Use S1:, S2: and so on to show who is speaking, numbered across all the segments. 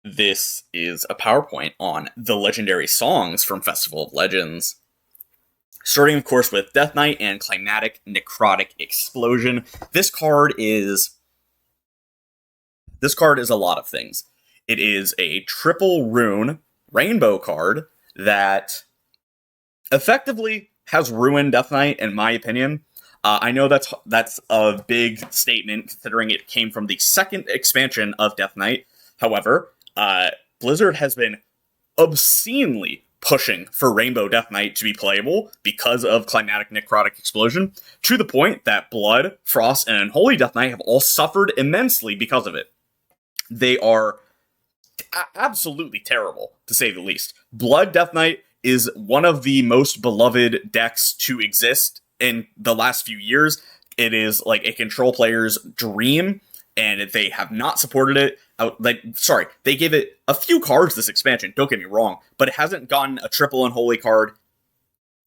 S1: This is a PowerPoint on the legendary songs from Festival of Legends. Starting, of course, with Death Knight and Climatic Necrotic Explosion. This card is a lot of things. It is a triple rune rainbow card that effectively has ruined Death Knight, in my opinion. I know that's a big statement considering it came from the second expansion of Death Knight. However, Blizzard has been obscenely pushing for Rainbow Death Knight to be playable because of Climatic Necrotic Explosion, to the point that Blood, Frost, and Unholy Death Knight have all suffered immensely because of it. They are absolutely terrible, to say the least. Blood Death Knight is one of the most beloved decks to exist in the last few years. It is like a control player's dream, and they have not supported it. They gave it a few cards this expansion, don't get me wrong, but it hasn't gotten a triple Unholy card,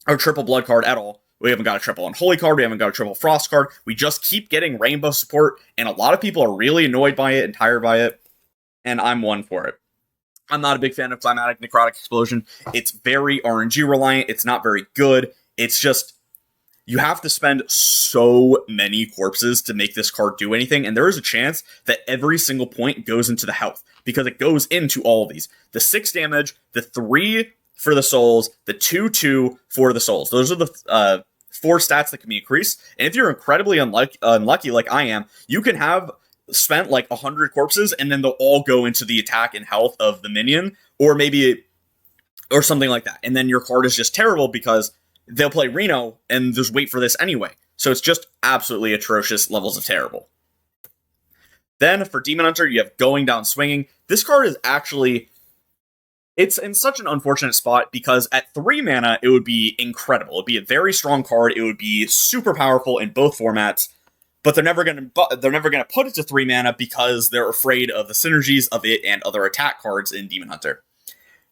S1: or triple Blood card at all. We haven't got a triple Unholy card, we haven't got a triple Frost card, we just keep getting Rainbow support, and a lot of people are really annoyed by it and tired by it, and I'm one for it. I'm not a big fan of Climatic Necrotic Explosion. It's very RNG reliant, it's not very good, it's just, you have to spend so many corpses to make this card do anything, and there is a chance that every single point goes into the health, because it goes into all of these. The 6 damage, the 3 for the souls, the 2-2 for the souls. Those are the 4 stats that can be increased, and if you're incredibly unlucky like I am, you can have spent like 100 corpses, and then they'll all go into the attack and health of the minion, or something like that, and then your card is just terrible because they'll play Reno and just wait for this anyway. So it's just absolutely atrocious levels of terrible. Then for Demon Hunter, you have Going Down Swinging. This card is actually, it's in such an unfortunate spot because at 3 mana, it would be incredible. It'd be a very strong card. It would be super powerful in both formats, but they're never going to put it to 3 mana because they're afraid of the synergies of it and other attack cards in Demon Hunter.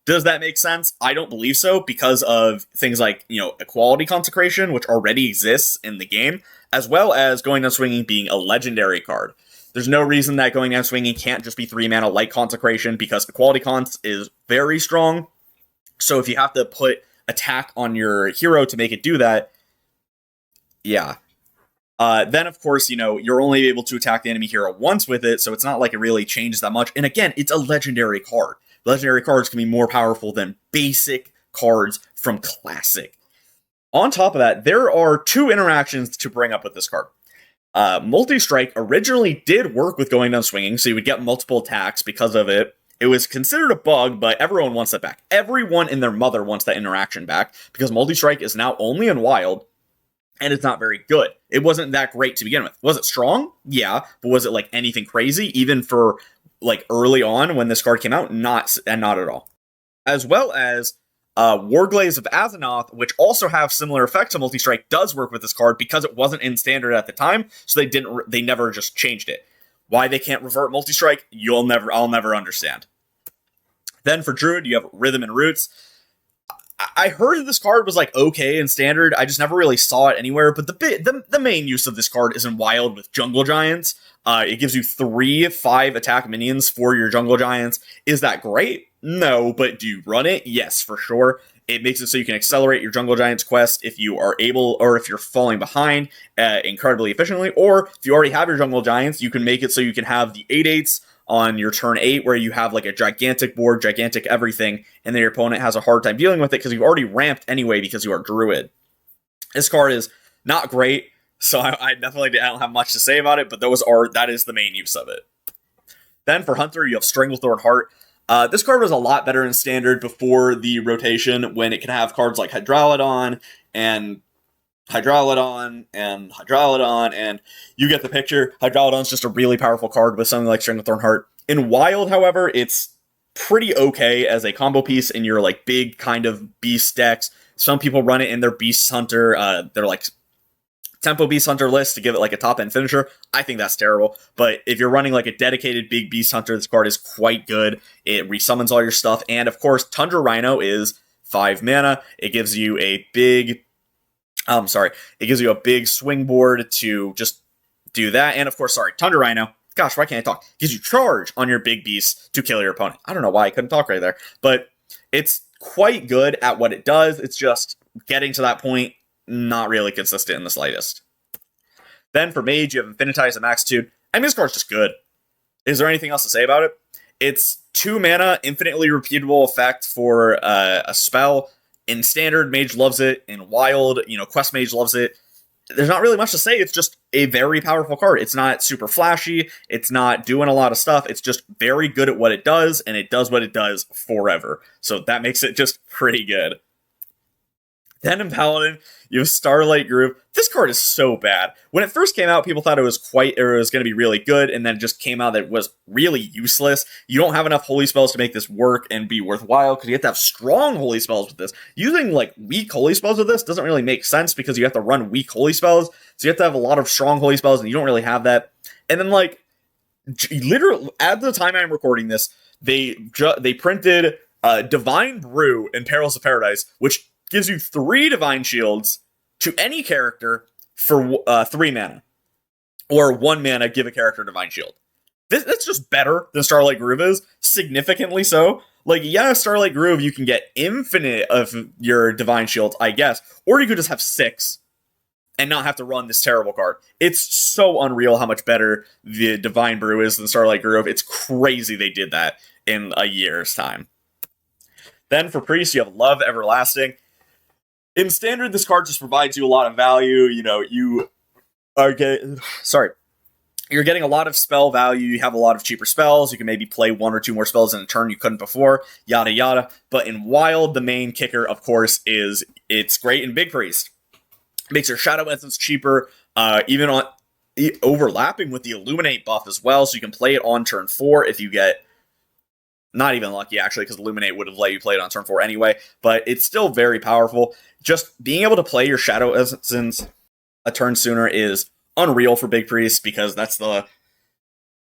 S1: Does that make sense? I don't believe so, because of things like, Equality Consecration, which already exists in the game, as well as Going Down Swinging being a legendary card. There's no reason that Going Down Swinging can't just be 3 mana like Consecration, because Equality Cons is very strong. So if you have to put attack on your hero to make it do that, yeah. Then, of course, you're only able to attack the enemy hero once with it, so it's not like it really changes that much. And again, it's a legendary card. Legendary cards can be more powerful than basic cards from Classic. On top of that, there are 2 interactions to bring up with this card. Multi-Strike originally did work with Going Down Swinging, so you would get multiple attacks because of it. It was considered a bug, but everyone wants that back. Everyone and their mother wants that interaction back, because Multi-Strike is now only in Wild, and it's not very good. It wasn't that great to begin with. Was it strong? Yeah, but was it like anything crazy, even for like early on when this card came out? Not at all. As well as Warglaze of Azeroth, which also have similar effects to Multi-Strike, does work with this card because it wasn't in standard at the time, so they never just changed it. Why they can't revert Multi-Strike, I'll never understand. Then for Druid, you have Rhythm and Roots. I heard this card was like okay in standard. I just never really saw it anywhere. But the main use of this card is in Wild with Jungle Giants. It gives you 3 5 attack minions for your Jungle Giants. Is that great? No, but do you run it? Yes, for sure. It makes it so you can accelerate your Jungle Giants quest if you are able, or if you're falling behind incredibly efficiently, or if you already have your Jungle Giants, you can make it so you can have the 8/8s on your turn 8, where you have like a gigantic board, gigantic everything, and then your opponent has a hard time dealing with it because you've already ramped anyway because you are Druid. This card is not great, so I don't have much to say about it, but that is the main use of it. Then for Hunter, you have Stranglethorn Heart. This card was a lot better in Standard before the rotation, when it can have cards like Hydralodon, and you get the picture. Hydralodon's just a really powerful card with something like Stranglethorn Heart. In Wild, however, it's pretty okay as a combo piece in your like big kind of beast decks. Some people run it in their Beast Hunter, their like Tempo Beast Hunter list to give it like a top end finisher. I think that's terrible. But if you're running like a dedicated big Beast Hunter, this card is quite good. It resummons all your stuff, and of course, Tundra Rhino is 5 mana. It gives you a big swing board to just do that. And of course, Tundra Rhino, gosh, why can't I talk? Gives you charge on your big beast to kill your opponent. I don't know why I couldn't talk right there, but it's quite good at what it does. It's just getting to that point, not really consistent in the slightest. Then for Mage, you have Infinitize and Maxitude. I mean, this card's just good. Is there anything else to say about it? It's 2 mana, infinitely repeatable effect for a spell. In Standard, Mage loves it. In Wild, Quest Mage loves it. There's not really much to say. It's just a very powerful card. It's not super flashy. It's not doing a lot of stuff. It's just very good at what it does, and it does what it does forever. So that makes it just pretty good. Then in Paladin, you have Starlight Groove. This card is so bad. When it first came out, people thought it was going to be really good, and then it just came out that it was really useless. You don't have enough holy spells to make this work and be worthwhile, because you have to have strong holy spells with this. Using, weak holy spells with this doesn't really make sense, because you have to run weak holy spells, so you have to have a lot of strong holy spells, and you don't really have that. And then, literally, at the time I'm recording this, they printed Divine Brew in Perils of Paradise, which gives you 3 Divine Shields to any character for 3 mana. Or 1 mana, give a character Divine Shield. That's just better than Starlight Groove is, significantly so. Starlight Groove, you can get infinite of your Divine Shields, I guess. Or you could just have 6 and not have to run this terrible card. It's so unreal how much better the Divine Brew is than Starlight Groove. It's crazy they did that in a year's time. Then for Priest, you have Love Everlasting. In Standard, this card just provides you a lot of value. You're getting a lot of spell value. You have a lot of cheaper spells. You can maybe play 1 or 2 more spells in a turn you couldn't before, yada yada. But in Wild, the main kicker, of course, is it's great in Big Priest. It makes your Shadow Essence cheaper, even on overlapping with the Illuminate buff as well, so you can play it on turn 4 if you get... Not even lucky, actually, because Illuminate would have let you play it on turn 4 anyway, but it's still very powerful. Just being able to play your Shadow Essence a turn sooner is unreal for Big Priest, because that's the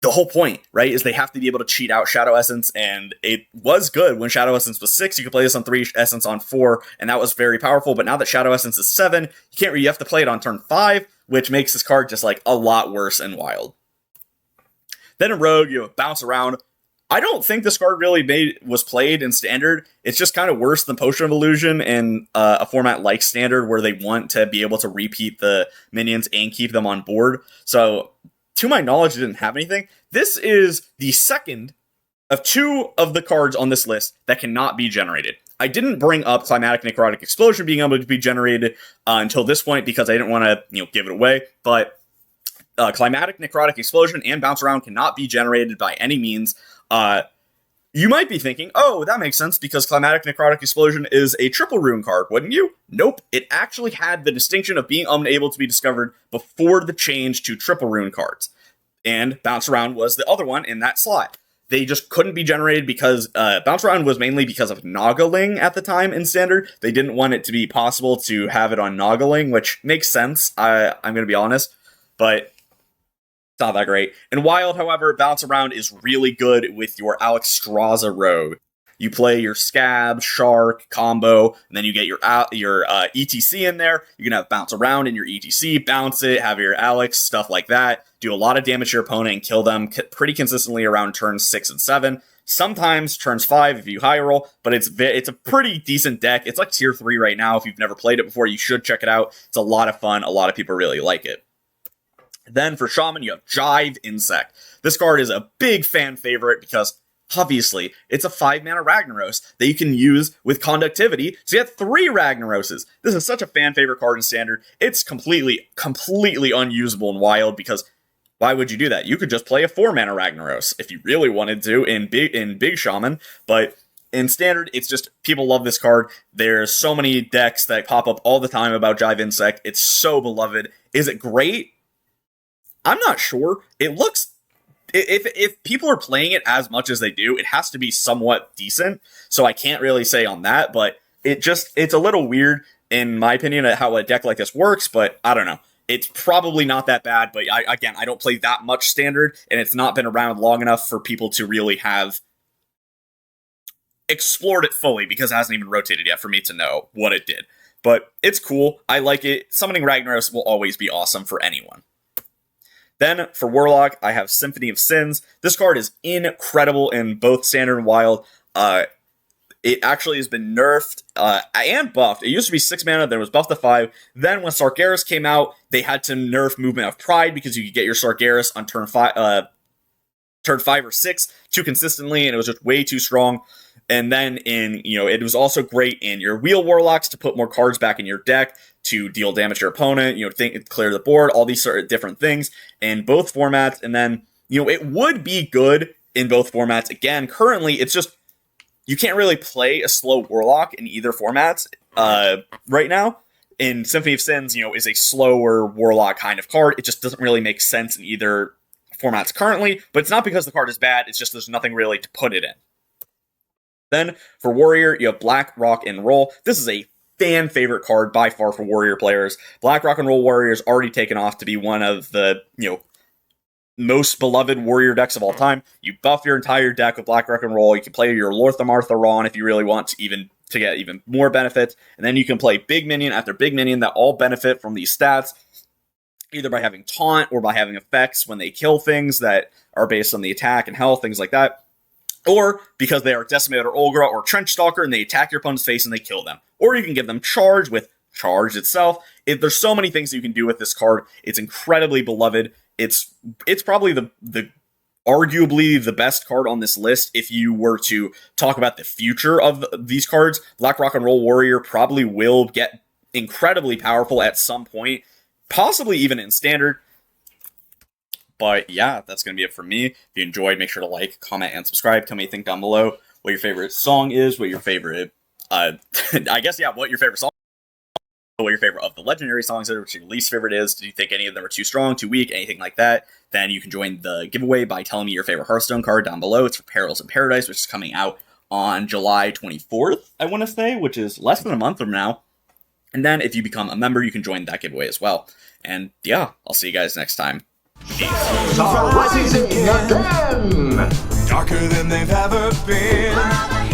S1: whole point, right? Is they have to be able to cheat out Shadow Essence, and it was good when Shadow Essence was 6. You could play this on 3, Essence on 4, and that was very powerful. But now that Shadow Essence is 7, you have to play it on turn 5, which makes this card just a lot worse in Wild. Then in Rogue, you have Bounce Around. I don't think this card really was played in Standard. It's just kind of worse than Potion of Illusion in a format like Standard, where they want to be able to repeat the minions and keep them on board. So, to my knowledge, it didn't have anything. This is the second of 2 of the cards on this list that cannot be generated. I didn't bring up Climatic Necrotic Explosion being able to be generated until this point, because I didn't want to give it away, but Climatic Necrotic Explosion and Bounce Around cannot be generated by any means. You might be thinking, oh, that makes sense, because Climatic Necrotic Explosion is a triple rune card, wouldn't you? Nope, it actually had the distinction of being unable to be discovered before the change to triple rune cards. And Bounce Around was the other one in that slot. They just couldn't be generated because Bounce Around was mainly because of Noggling at the time in Standard. They didn't want it to be possible to have it on Noggling, which makes sense, I'm going to be honest, but it's not that great. In Wild, however, Bounce Around is really good with your Alexstrasza Rogue. You play your Scab, Shark, combo, and then you get your ETC in there. You can have Bounce Around in your ETC, bounce it, have your Alex, stuff like that. Do a lot of damage to your opponent and kill them pretty consistently around turns 6 and 7. Sometimes turns 5 if you high roll, but it's a pretty decent deck. It's like tier 3 right now. If you've never played it before, you should check it out. It's a lot of fun. A lot of people really like it. Then for Shaman, you have Jive Insect. This card is a big fan favorite because, obviously, it's a 5-mana Ragnaros that you can use with Conductivity, so you have 3 Ragnaroses. This is such a fan favorite card in Standard. It's completely unusable in Wild, because why would you do that? You could just play a 4-mana Ragnaros if you really wanted to in Big Shaman, but in Standard, it's just, people love this card. There's so many decks that pop up all the time about Jive Insect. It's so beloved. Is it great? I'm not sure. It looks... If people are playing it as much as they do, it has to be somewhat decent, so I can't really say on that, but it's a little weird, in my opinion, at how a deck like this works, but I don't know. It's probably not that bad, but I don't play that much Standard, and it's not been around long enough for people to really have explored it fully, because it hasn't even rotated yet for me to know what it did. But it's cool. I like it. Summoning Ragnaros will always be awesome for anyone. Then for Warlock, I have Symphony of Sins. This card is incredible in both Standard and Wild. It actually has been nerfed and buffed. It used to be 6 mana, then it was buffed to 5. Then when Sargeras came out, they had to nerf Movement of Pride because you could get your Sargeras on turn 5 or 6 too consistently, and it was just way too strong. And then it was also great in your Wheel Warlocks to put more cards back in your deck to deal damage to your opponent, clear the board, all these sort of different things in both formats. And then, it would be good in both formats. Again, currently, it's just, you can't really play a slow Warlock in either formats right now. In Symphony of Sins, is a slower Warlock kind of card. It just doesn't really make sense in either formats currently, but it's not because the card is bad, it's just there's nothing really to put it in. Then for Warrior, you have Black Rock and Roll. This is a fan favorite card by far for Warrior players. Black Rock and Roll Warrior is already taken off to be one of the, most beloved Warrior decks of all time. You buff your entire deck with Black Rock and Roll. You can play your Lorthamar Theron if you really want to get even more benefits. And then you can play big minion after big minion that all benefit from these stats, either by having taunt or by having effects when they kill things that are based on the attack and health, things like that. Or because they are Decimator Olgra or Trench Stalker and they attack your opponent's face and they kill them. Or you can give them Charge with Charge itself. There's so many things you can do with this card. It's incredibly beloved. It's probably the arguably the best card on this list. If you were to talk about the future of these cards, Black Rock and Roll Warrior probably will get incredibly powerful at some point, possibly even in Standard. But yeah, that's going to be it for me. If you enjoyed, make sure to like, comment, and subscribe. Tell me what you think down below. What your favorite song is, what your favorite, what your favorite song, what your favorite of the legendary songs are, what your least favorite is. Do you think any of them are too strong, too weak, anything like that? Then you can join the giveaway by telling me your favorite Hearthstone card down below. It's for Perils in Paradise, which is coming out on July 24th, I want to say, which is less than a month from now. And then if you become a member, you can join that giveaway as well. And yeah, I'll see you guys next time.
S2: Peace. Rising again. Darker than they've ever been.